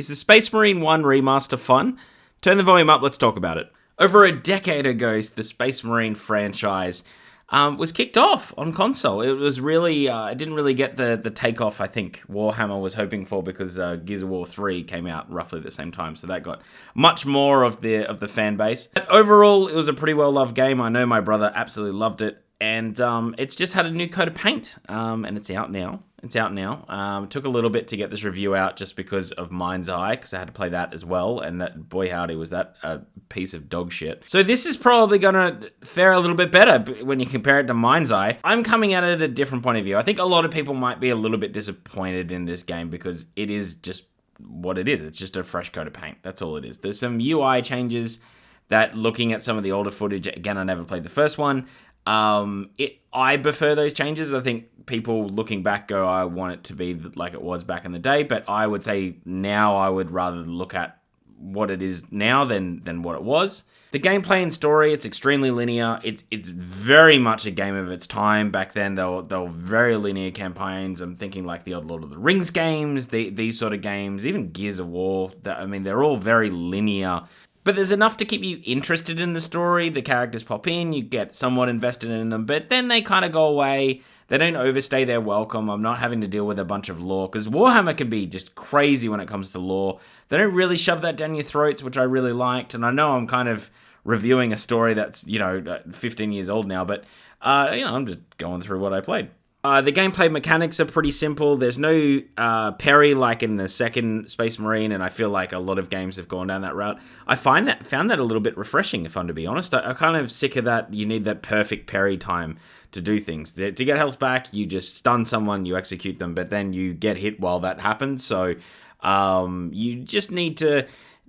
Is the Space Marine 1 remaster fun? Turn the volume up, let's talk about it. Over a decade ago, the Space Marine franchise was kicked off on console. It was really, it didn't really get the takeoff I think Warhammer was hoping for, because Gears of War 3 came out roughly at the same time, so that got much more of the fan base. But overall, it was a pretty well loved game. I know my brother absolutely loved it, and it's just had a new coat of paint, and it's out now. It took a little bit to get this review out just because of Mind's Eye, because I had to play that as well, and that, boy howdy, was that a piece of dog shit. So this is probably going to fare a little bit better when you compare it to Mind's Eye. I'm coming at it at a different point of view. I think a lot of people might be a little bit disappointed in this game because it is just what it is. It's just a fresh coat of paint. That's all it is. There's some UI changes that, looking at some of the older footage, again, I never played the first one, I prefer those changes. I think people looking back go, I want it to be like it was back in the day, but I would say now I would rather look at what it is now than what it was. The gameplay and story, it's extremely linear. It's very much a game of its time. Back then, they were very linear campaigns. I'm thinking like the old Lord of the Rings games, these sort of games, even Gears of War. They're all very linear. But there's enough to keep you interested in the story. The characters pop in, you get somewhat invested in them, but then they kind of go away. They don't overstay their welcome. I'm not having to deal with a bunch of lore, because Warhammer can be just crazy when it comes to lore. They don't really shove that down your throats, which I really liked. And I know I'm kind of reviewing a story that's, 15 years old now, but, I'm just going through what I played. The gameplay mechanics are pretty simple. There's no parry like in the second Space Marine, and I feel like a lot of games have gone down that route. I found that a little bit refreshing, if I'm to be honest. I'm kind of sick of that. You need that perfect parry time to do things. To get health back, you just stun someone, you execute them, but then you get hit while that happens. So you just need to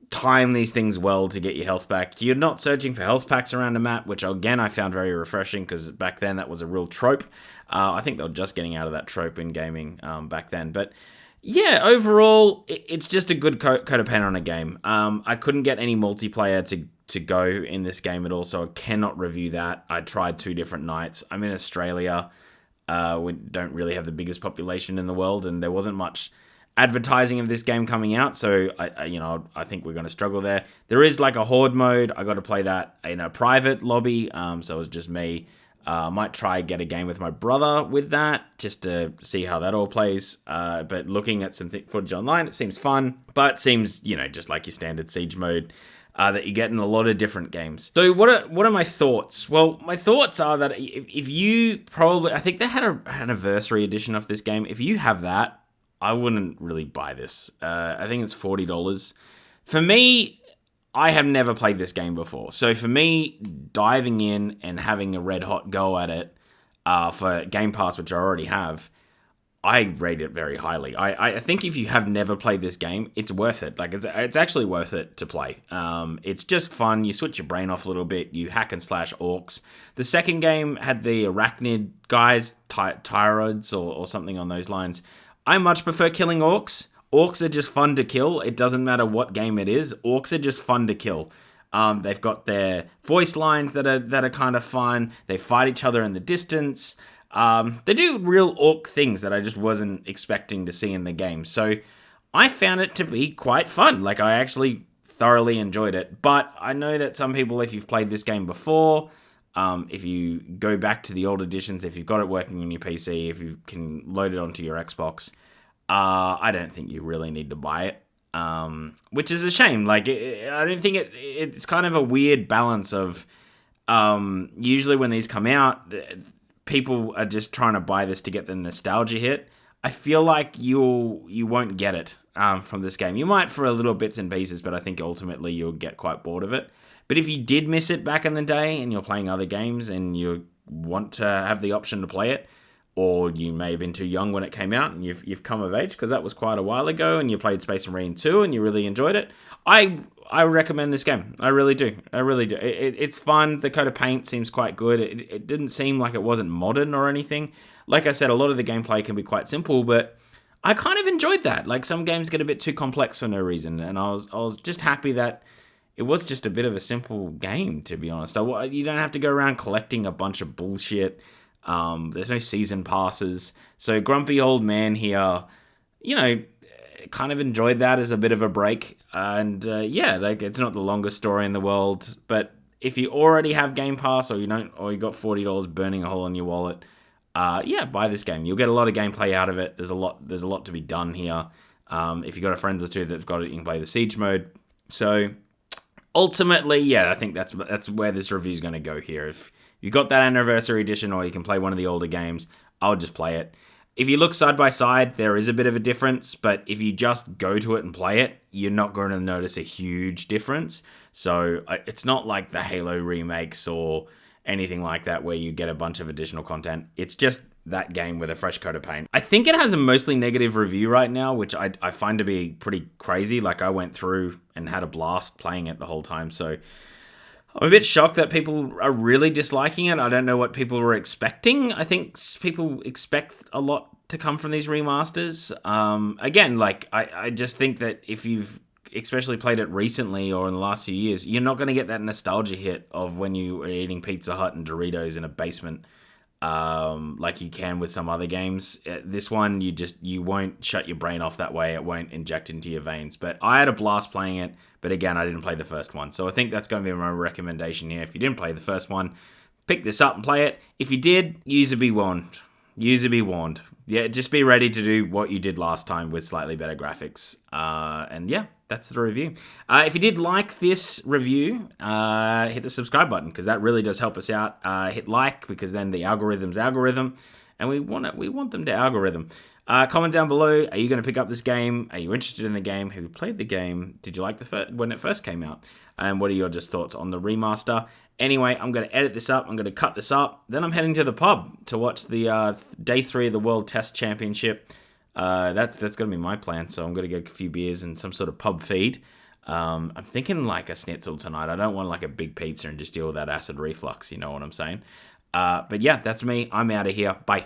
time these things well to get your health back. You're not searching for health packs around the map, which again I found very refreshing, because back then that was a real trope. I think they were just getting out of that trope in gaming back then. But yeah, overall, it's just a good coat of paint on a game. I couldn't get any multiplayer to go in this game at all, so I cannot review that. I tried 2 different nights. I'm in Australia. We don't really have the biggest population in the world, and there wasn't much advertising of this game coming out, so I think we're going to struggle there. There is like a horde mode. I got to play that in a private lobby, so it was just me. I might try get a game with my brother with that, just to see how that all plays. But looking at some footage online, it seems fun, but seems, just like your standard siege mode that you get in a lot of different games. So what are my thoughts? Well, my thoughts are that if you I think they had an anniversary edition of this game. If you have that, I wouldn't really buy this. I think it's $40. For me, I have never played this game before. So for me, diving in and having a red hot go at it for Game Pass, which I already have, I rate it very highly. I think if you have never played this game, it's worth it. Like it's actually worth it to play. It's just fun. You switch your brain off a little bit. You hack and slash orcs. The second game had the arachnid guys, tyroids or something on those lines. I much prefer killing orcs. Orcs are just fun to kill. It doesn't matter what game it is. Orcs are just fun to kill. They've got their voice lines that are kind of fun. They fight each other in the distance. They do real orc things that I just wasn't expecting to see in the game. So I found it to be quite fun. Like, I actually thoroughly enjoyed it. But I know that some people, if you've played this game before, if you go back to the old editions, if you've got it working on your PC, if you can load it onto your Xbox, I don't think you really need to buy it, which is a shame. Like, I don't think it's kind of a weird balance of, usually when these come out, people are just trying to buy this to get the nostalgia hit. I feel like you won't get it from this game. You might for a little bits and pieces, but I think ultimately you'll get quite bored of it. But if you did miss it back in the day and you're playing other games and you want to have the option to play it, or you may have been too young when it came out and you've come of age, because that was quite a while ago, and you played Space Marine 2 and you really enjoyed it, I recommend this game. I really do. It's fun. The coat of paint seems quite good. It didn't seem like it wasn't modern or anything. Like I said, a lot of the gameplay can be quite simple, but I kind of enjoyed that. Like, some games get a bit too complex for no reason, and I was just happy that it was just a bit of a simple game, to be honest. You don't have to go around collecting a bunch of bullshit. There's no season passes. So grumpy old man here, kind of enjoyed that as a bit of a break. And yeah, like it's not the longest story in the world, but if you already have Game Pass or you don't, or you got $40 burning a hole in your wallet, yeah, buy this game. You'll get a lot of gameplay out of it. There's a lot to be done here. If you got a friend or two that's got it, you can play the Siege mode. So ultimately, yeah, I think that's where this review is going to go here. If you got that anniversary edition, or you can play one of the older games, I'll just play it. If you look side by side, there is a bit of a difference, but if you just go to it and play it, you're not going to notice a huge difference. So it's not like the Halo remakes or anything like that where you get a bunch of additional content. It's just that game with a fresh coat of paint. I think it has a mostly negative review right now, which I find to be pretty crazy. Like, I went through and had a blast playing it the whole time, so I'm a bit shocked that people are really disliking it. I don't know what people were expecting. I think people expect a lot to come from these remasters. Again, like, I just think that if you've especially played it recently or in the last few years, you're not going to get that nostalgia hit of when you were eating Pizza Hut and Doritos in a basement, like you can with some other games. This one, you won't shut your brain off that way. It won't inject into your veins. But I had a blast playing it. But again, I didn't play the first one. So I think that's going to be my recommendation here. If you didn't play the first one, pick this up and play it. If you did, user be warned. User be warned. Yeah, just be ready to do what you did last time with slightly better graphics. And yeah, that's the review. If you did like this review, hit the subscribe button, because that really does help us out. Hit like, because then the algorithm's algorithm, and we want them to algorithm. Comment down below. Are you going to pick up this game? Are you interested in the game? Have you played the game? Did you like when it first came out? And what are your just thoughts on the remaster? Anyway, I'm going to edit this up. I'm going to cut this up. Then I'm heading to the pub to watch the day 3 of the World Test Championship. That's going to be my plan. So I'm going to get a few beers and some sort of pub feed. I'm thinking like a schnitzel tonight. I don't want like a big pizza and just deal with that acid reflux. You know what I'm saying? But yeah, that's me. I'm out of here. Bye.